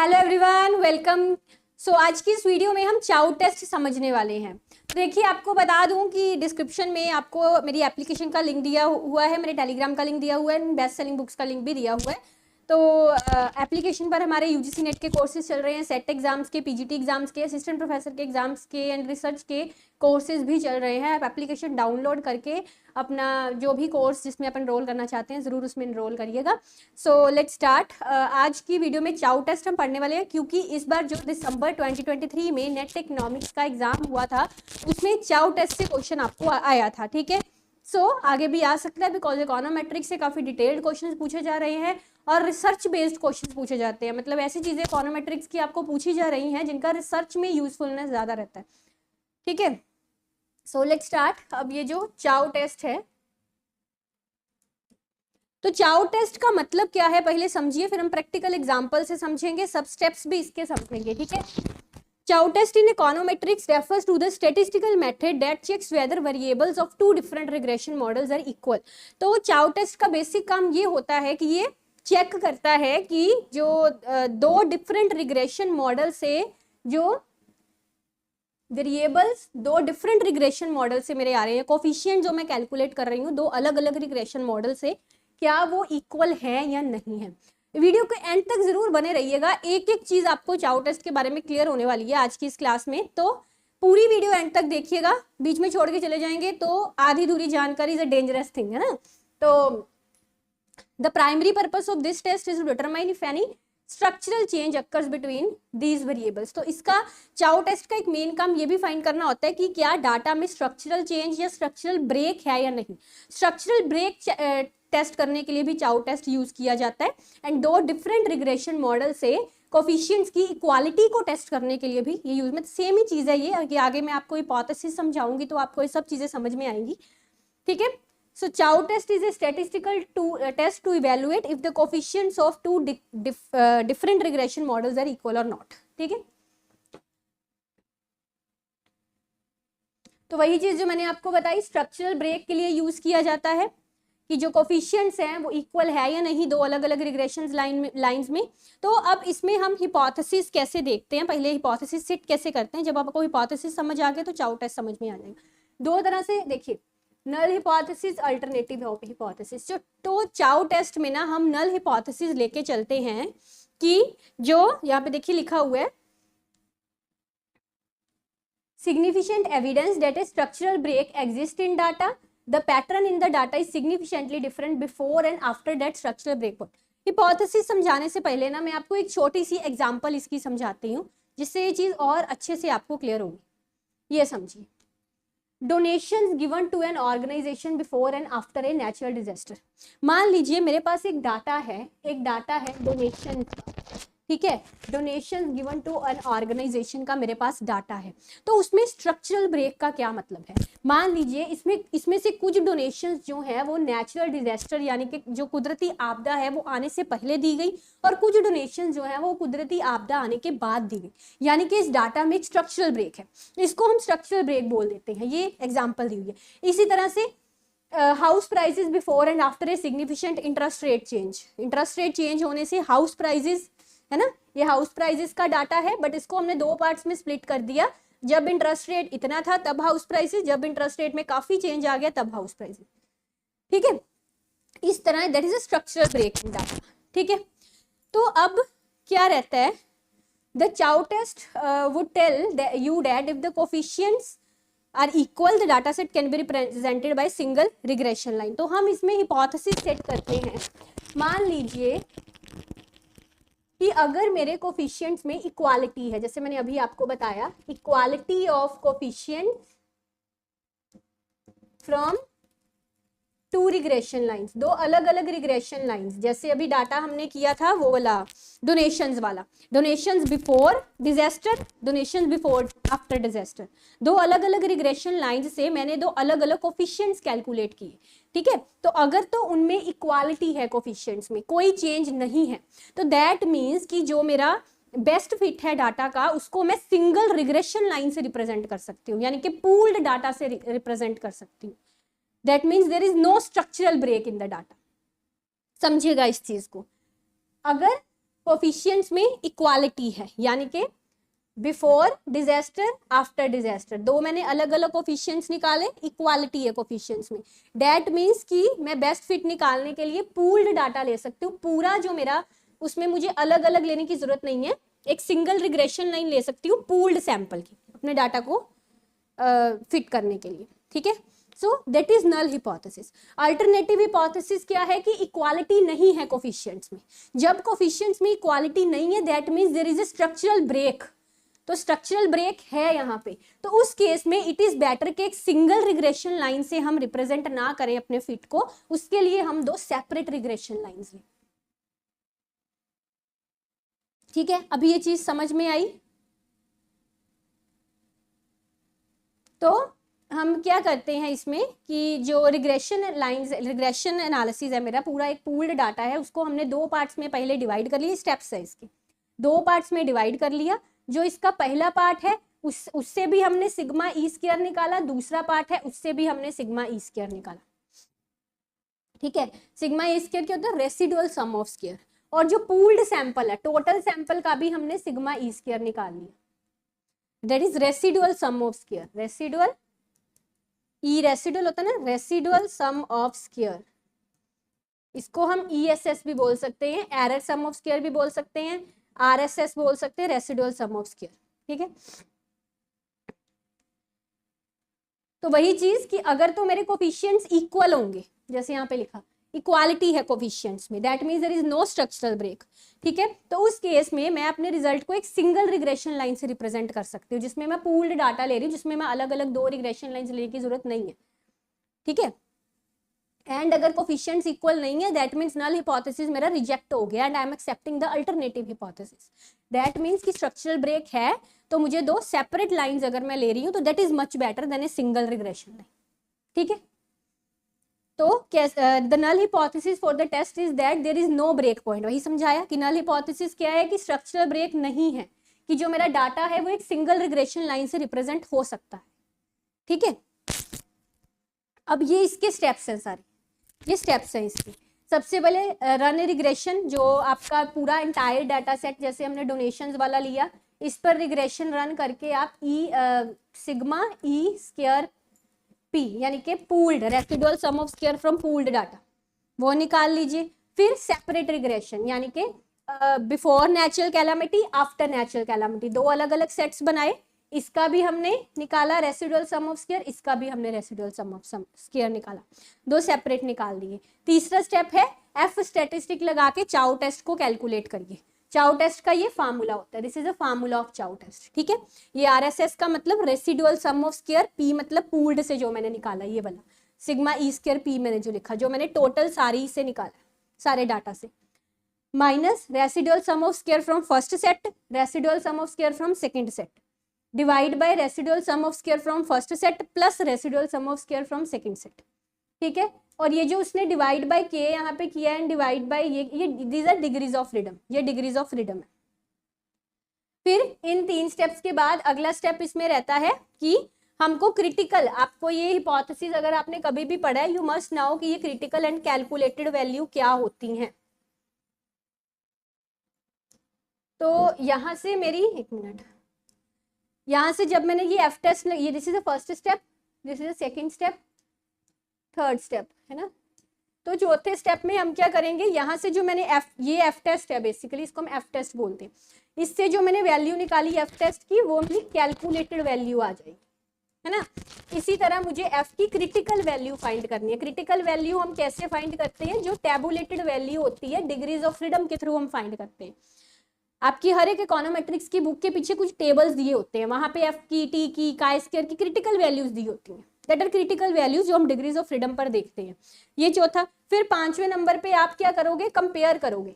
Hello everyone, welcome. आज की इस वीडियो में हम चाउ टेस्ट समझने वाले हैं। तो देखिए, आपको बता दूं कि डिस्क्रिप्शन में आपको मेरी एप्लीकेशन का लिंक दिया हुआ है, मेरे टेलीग्राम का लिंक दिया हुआ है, बेस्ट सेलिंग बुक्स का लिंक भी दिया हुआ है। तो एप्लीकेशन पर हमारे यूजीसी नेट के कोर्सेज चल रहे हैं, सेट एग्जाम्स के, पीजीटी एग्जाम्स के, असिस्टेंट प्रोफेसर के एग्जाम्स के एंड रिसर्च के कोर्सेज भी चल रहे हैं। आप एप्लीकेशन डाउनलोड करके अपना जो भी कोर्स जिसमें अपन एनरोल करना चाहते हैं ज़रूर उसमें एनरोल करिएगा। So let's start. आज की वीडियो में चाउ टेस्ट हम पढ़ने वाले हैं, क्योंकि इस बार जो दिसंबर 2023 में नेट इकोनॉमिक्स का एग्जाम हुआ था उसमें चाउ टेस्ट से क्वेश्चन आपको आया था। ठीक है, आगे भी आ सकता है, बिकॉज इकोनोमेट्रिक्स से काफ़ी डिटेल्ड क्वेश्चन पूछे जा रहे हैं और रिसर्च बेस्ड क्वेश्चन पूछे जाते हैं। मतलब ऐसी चीज़ें इकोनोमेट्रिक्स की आपको पूछी जा रही हैं जिनका रिसर्च में यूजफुलनेस ज़्यादा रहता है। ठीक है, सो लेट्स स्टार्ट। अब ये जो चाउ टेस्ट है, तो चाउ टेस्ट का मतलब क्या है पहले समझिए, फिर हम प्रैक्टिकल एग्जांपल से समझेंगे, सब स्टेप्स भी इसके समझेंगे। ठीक है, Chow test in econometrics refers to the statistical method that checks whether variables of two different regression models are equal. तो चाउ टेस्ट का बेसिक काम ये होता है कि ये चेक करता है कि जो दो डिफरेंट रिग्रेशन मॉडल से जो वेरिएबल्स दो डिफरेंट रिग्रेशन मॉडल से मेरे आ रहे हैं, कोफिशिएंट जो मैं कैलकुलेट कर रही हूँ दो अलग अलग रिग्रेशन मॉडल से, क्या वो इक्वल है या नहीं है। वीडियो के एंड तक जरूर बने रहिएगा, एक एक चीज आपको चाउ टेस्ट के बारे में क्लियर होने वाली है आज की इस क्लास में। तो पूरी वीडियो एंड तक देखिएगा, बीच में छोड़ के चले जाएंगे तो आधी दूरी जानकारी इज अ डेंजरस थिंग, है ना। तो the primary purpose of this test is to determine if any structural change occurs between these variables. तो इसका चाउ टेस्ट का एक मेन काम ये भी फाइंड करना होता है कि क्या डाटा में स्ट्रक्चरल चेंज या स्ट्रक्चरल ब्रेक है या नहीं। स्ट्रक्चरल ब्रेक टेस्ट करने के लिए भी चाउ टेस्ट यूज किया जाता है, एंड दो डिफरेंट रिग्रेशन मॉडल से कोफिशिएंट्स की इक्वालिटी को टेस्ट करने के लिए भी ये यूज में सेम ही चीज है ये आगे मैं आपको हिपोथेसिस समझाऊंगी तो आपको ये सब चीजें समझ में आएंगी। ठीक है, so chow test is a statistical test to evaluate if the coefficients of two different regression models are equal or not। ठीक है, तो वही चीज जो मैंने आपको बताई, स्ट्रक्चरल ब्रेक के लिए यूज किया जाता है कि जो कोफिशिएंट्स हैं वो इक्वल है या नहीं दो अलग अलग रिग्रेशन लाइंस में। तो अब इसमें हम हिपोथेसिस कैसे देखते हैं, पहले हिपोथेसिस सेट कैसे करते हैं। जब आपको हिपोथेसिस समझ आ गया तो चाउ टेस्ट समझ में आ जाएगा। दो तरह से देखिए, नल हिपोथेसिस, अल्टरनेटिव हिपोथेसिस। तो चाउ टेस्ट में ना हम नल हिपोथेसिस लेके चलते हैं कि जो यहाँ पे देखिए लिखा हुआ है, significant evidence that a structural break exists in data, the pattern in the data is significantly different before and after that structural break point। Hypothesis समझाने से पहले ना मैं आपको एक छोटी सी एग्जांपल इसकी समझाती हूँ जिससे ये चीज और अच्छे से आपको क्लियर होगी। ये समझिए, donations given to an organisation before and after a natural disaster. मान लीजिए मेरे पास एक डाटा है डोनेशन का। ठीक है, donations given to an organisation का मेरे पास डाटा है। तो उसमें स्ट्रक्चरल ब्रेक का क्या मतलब है। मान लीजिए इसमें से कुछ डोनेशंस जो है वो नेचुरल डिजास्टर यानी कि जो कुदरती आपदा है वो आने से पहले दी गई, और कुछ डोनेशन जो है वो कुदरती आपदा आने के बाद दी गई, यानी कि इस डाटा में एक स्ट्रक्चरल ब्रेक है, इसको हम स्ट्रक्चरल ब्रेक बोल देते हैं। ये एग्जाम्पल दी हुई है। इसी तरह से house prices before and after a significant interest rate change होने से हाउस प्राइजेस, है ना, ये हाउस प्राइजेस का डाटा है, बट इसको हमने दो पार्ट्स में स्प्लिट कर दिया। जब इंटरेस्ट रेट इतना था तब हाउस प्राइसेस, जब इंटरेस्ट रेट में काफी चेंज आ गया तब हाउस प्राइसेस। ठीक है, इस तरह that is a structural break in data. ठीक है, तो अब क्या रहता है, the Chow test would tell you that if the coefficients are equal the data set can be represented by single regression line. तो हम इसमें हिपोथेसिस सेट करते हैं। मान लीजिए कि अगर मेरे कोफिशिएंट्स में इक्वालिटी है, जैसे मैंने अभी आपको बताया, equality of coefficient from two regression lines, दो अलग अलग रिग्रेशन लाइंस, जैसे अभी डाटा हमने किया था वो वाला डोनेशंस वाला, donations before disaster, donations before after disaster, दो अलग अलग रिग्रेशन लाइंस से मैंने दो अलग अलग कोफिशिएंट्स कैलकुलेट किए। ठीक है, तो अगर तो उनमें इक्वालिटी है, कोफिशिएंट्स में कोई चेंज नहीं है, तो दैट मीन्स कि जो मेरा बेस्ट फिट है डाटा का उसको मैं सिंगल रिग्रेशन लाइन से रिप्रेजेंट कर सकती हूँ, यानी कि पूल्ड डाटा से रिप्रेजेंट कर सकती हूँ। That means there is no structural break in the data. समझिएगा इस चीज को। अगर कोफिशिएंट्स में इक्वालिटी है, यानी कि बिफोर डिजास्टर आफ्टर डिजास्टर, दो मैंने अलग अलग कोफिशिएंट्स निकाले, इक्वालिटी है कोफिशिएंट्स में। दैट मीन्स कि मैं बेस्ट फिट निकालने के लिए पूल्ड डाटा ले सकती हूँ, पूरा जो मेरा उसमें मुझे अलग अलग लेने की जरूरत नहीं है, एक सिंगल रिग्रेशन लाइन ले सकती हूँ पूल्ड सैंपल की अपने डाटा को फिट करने के लिए, ठीक है। So that is null hypothesis. Alternative hypothesis क्या है कि इक्वालिटी नहीं है कोफिशिएंट्स में। जब कोफिशिएंट्स में इक्वालिटी नहीं है that means there is a structural break, तो स्ट्रक्चरल ब्रेक है यहाँ पे, तो उस केस में इट इज बेटर कि एक सिंगल रिग्रेशन लाइन से हम रिप्रेजेंट ना करें अपने फिट को, उसके लिए हम दो सेपरेट रिग्रेशन लाइंस लें, ठीक है। अभी ये चीज समझ में आई। तो हम क्या करते हैं इसमें कि जो रिग्रेशन लाइंस, रिग्रेशन एनालिसिस है मेरा पूरा एक पूल्ड डाटा है, उसको हमने दो पार्ट्स में पहले डिवाइड कर लिया, स्टेप्स है इसके, दो पार्ट्स में डिवाइड कर लिया। जो इसका पहला पार्ट है उससे भी हमने सिग्मा ई स्क्वायर निकाला, दूसरा पार्ट है उससे भी हमने सिग्मा ई स्क्वायर निकाला, ठीक है। सिग्मा ई स्क्वायर क्या होता है, रेसिडुअल सम ऑफ स्क्वायर, और जो पूल्ड सैंपल है टोटल सैंपल का भी हमने सिग्मा ई स्क्वायर निकाल लिया, that is residual sum of square, residual e residual होता है ना, रेसिडुअल सम ऑफ स्क्वायर, इसको हम ESS भी बोल सकते हैं, एरर सम ऑफ स्क्वायर भी बोल सकते हैं, RSS बोल सकते हैं, रेसिडुअल सम ऑफ स्क्वायर, ठीक है। तो वही चीज कि अगर तो मेरे कोफिशिएंट्स इक्वल होंगे, जैसे यहाँ पे लिखा इक्वालिटी है कोफिशिएंट्स में, that means there is no structural break, ठीक है। तो उस केस में मैं अपने रिजल्ट को एक सिंगल रिग्रेशन लाइन से रिप्रेजेंट कर सकती हूँ, जिसमें मैं पूल्ड डाटा ले रही हूँ, जिसमें मैं अलग अलग दो रिग्रेशन लाइन लेने की जरूरत नहीं है, ठीक है। एंड अगर कोफिशिएंट्स इक्वल नहीं है दैट मीन्स नल हिपोथेसिस मेरा रिजेक्ट हो गया and I am accepting the alternative hypothesis, that means कि स्ट्रक्चरल ब्रेक है, तो मुझे दो सेपरेट लाइंस अगर मैं ले रही हूँ तो that is much better than a single regression line, ठीक है। तो the null hypothesis for the test is that there is no break point, वही समझाया कि नल हिपोथेसिस क्या है कि स्ट्रक्चरल ब्रेक नहीं है, कि जो मेरा डाटा है वो एक सिंगल रिग्रेशन लाइन से रिप्रेजेंट हो सकता है, ठीक है। अब ये इसके स्टेप्स हैं सारे, ये स्टेप्स हैं इसके। सबसे पहले रन रिग्रेशन, जो आपका पूरा इंटायर डाटा सेट जैसे हमने डोनेशंस वाला लिया, इस पर रिग्रेशन रन करके आप सिग्मा ई स्क्वायर पी यानी कि pooled residual sum of square from pooled data वो निकाल लीजिए। फिर सेपरेट रिग्रेशन यानी कि before natural calamity after natural calamity, दो अलग अलग सेट्स बनाए, इसका भी हमने निकाला रेसिडुअल सम ऑफ स्क्वायर, इसका भी हमने रेसिडुअल सम ऑफ स्क्वायर निकाला, दो सेपरेट निकाल दिए। तीसरा स्टेप है एफ स्टैटिस्टिक लगा के चाउ टेस्ट को कैलकुलेट करिए। चाउ टेस्ट का ये फार्मूला होता है, this is a formula of Chow test, ठीक है। ये RSS का मतलब residual sum of square, P मतलब पूल्ड से जो मैंने निकाला ये वाला, सिग्मा ई स्क्वायर पी मैंने जो लिखा, जो मैंने टोटल सारी से निकाला सारे डाटा से, minus residual sum of square from first set, residual sum of square from second set, divide by residual sum of square from first set plus residual sum of square from second set, ठीक है। और ये जो उसने divide by किए यहाँ पे किया है, डिवाइड बाय ये these are degrees of freedom, ये डिग्रीज ऑफ फ्रीडम है। फिर इन तीन स्टेप्स के बाद अगला स्टेप इसमें रहता है कि हमको क्रिटिकल, आपको ये हिपोथेसिस अगर आपने कभी भी पढ़ा है यू मस्ट नाउ कि ये क्रिटिकल एंड कैलकुलेटेड वैल्यू क्या होती हैं। तो यहाँ से मेरी एक मिनट, यहाँ से जब मैंने ये एफ टेस्ट, ये this is the first step, this is the second step, third step है ना। तो चौथे स्टेप में हम क्या करेंगे, यहाँ से जो मैंने ये एफ टेस्ट है बेसिकली, इसको हम एफ टेस्ट बोलते हैं, इससे जो मैंने वैल्यू निकाली एफ टेस्ट की वो मेरी कैलकुलेटेड वैल्यू आ जाएगी, है ना। इसी तरह मुझे एफ की क्रिटिकल वैल्यू फाइंड करनी है। क्रिटिकल वैल्यू हम कैसे फाइंड करते हैं, जो टैबुलेटेड वैल्यू होती है डिग्रीज ऑफ फ्रीडम के थ्रू हम फाइंड करते हैं। आपकी हर एक इकोनोमेट्रिक्स की बुक के पीछे कुछ टेबल्स दिए होते हैं, वहां पे एफ की, टी की, काई स्क्वायर की क्रिटिकल वैल्यूज दी होती हैं, दैट आर क्रिटिकल वैल्यूज जो हम डिग्रीज ऑफ फ्रीडम पर देखते हैं। ये चौथा। फिर पांचवें नंबर पे आप क्या करोगे, कंपेयर करोगे,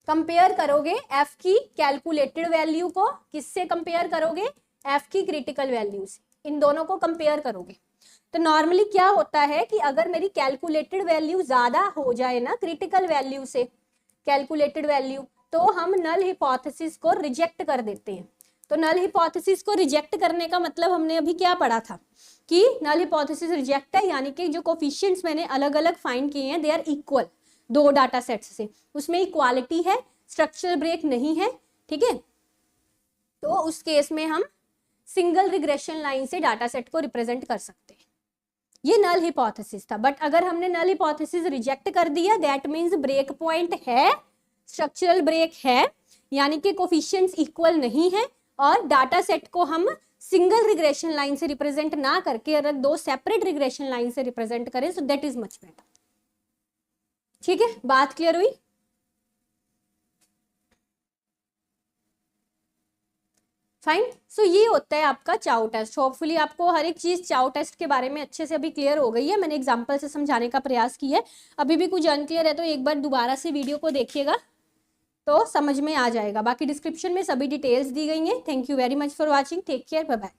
कंपेयर करोगे एफ की कैलकुलेटेड वैल्यू को किससे कंपेयर करोगे, एफ की क्रिटिकल वैल्यू से, इन दोनों को कंपेयर करोगे। तो नॉर्मली क्या होता है कि अगर मेरी कैलकुलेटेड वैल्यू ज्यादा हो जाए ना क्रिटिकल वैल्यू से, कैलकुलेटेड वैल्यू, तो हम नल हिपोथेसिस को रिजेक्ट कर देते हैं। तो नल हिपोथेसिस को रिजेक्ट करने का मतलब हमने अभी क्या पढ़ा था कि नल हिपोथेसिस रिजेक्ट है, यानी कि जो कोफिशिएंट्स मैंने अलग अलग फाइंड किए हैं दे आर इक्वल, दो डाटा सेट्स से, उसमें इक्वालिटी है, स्ट्रक्चरल ब्रेक नहीं है, ठीक है, तो उस केस में हम सिंगल रिग्रेशन लाइन से डाटा सेट को रिप्रेजेंट कर सकते हैं। ये नल हिपोथेसिस था, बट अगर हमने नल हिपोथेसिस रिजेक्ट कर दिया दैट मीन्स ब्रेक पॉइंट है, स्ट्रक्चरल ब्रेक है, यानी कि कोफिशिएंट्स इक्वल नहीं है, और डाटा सेट को हम सिंगल रिग्रेशन लाइन से रिप्रेजेंट ना करके अगर दो सेपरेट रिग्रेशन लाइन से रिप्रेजेंट करें सो दैट इज मच बेटर। ठीक है, बात क्लियर हुई? फाइन। सो ये होता है आपका चाउ टेस्ट। होपफुली आपको हर एक चीज चाउ टेस्ट के बारे में अच्छे से अभी क्लियर हो गई है, मैंने एग्जांपल से समझाने का प्रयास किया है। अभी भी कुछ अनक्लियर है तो एक बार दोबारा से वीडियो को देखिएगा तो समझ में आ जाएगा। बाकी डिस्क्रिप्शन में सभी डिटेल्स दी गई हैं। Thank you very much for watching, take care, bye bye.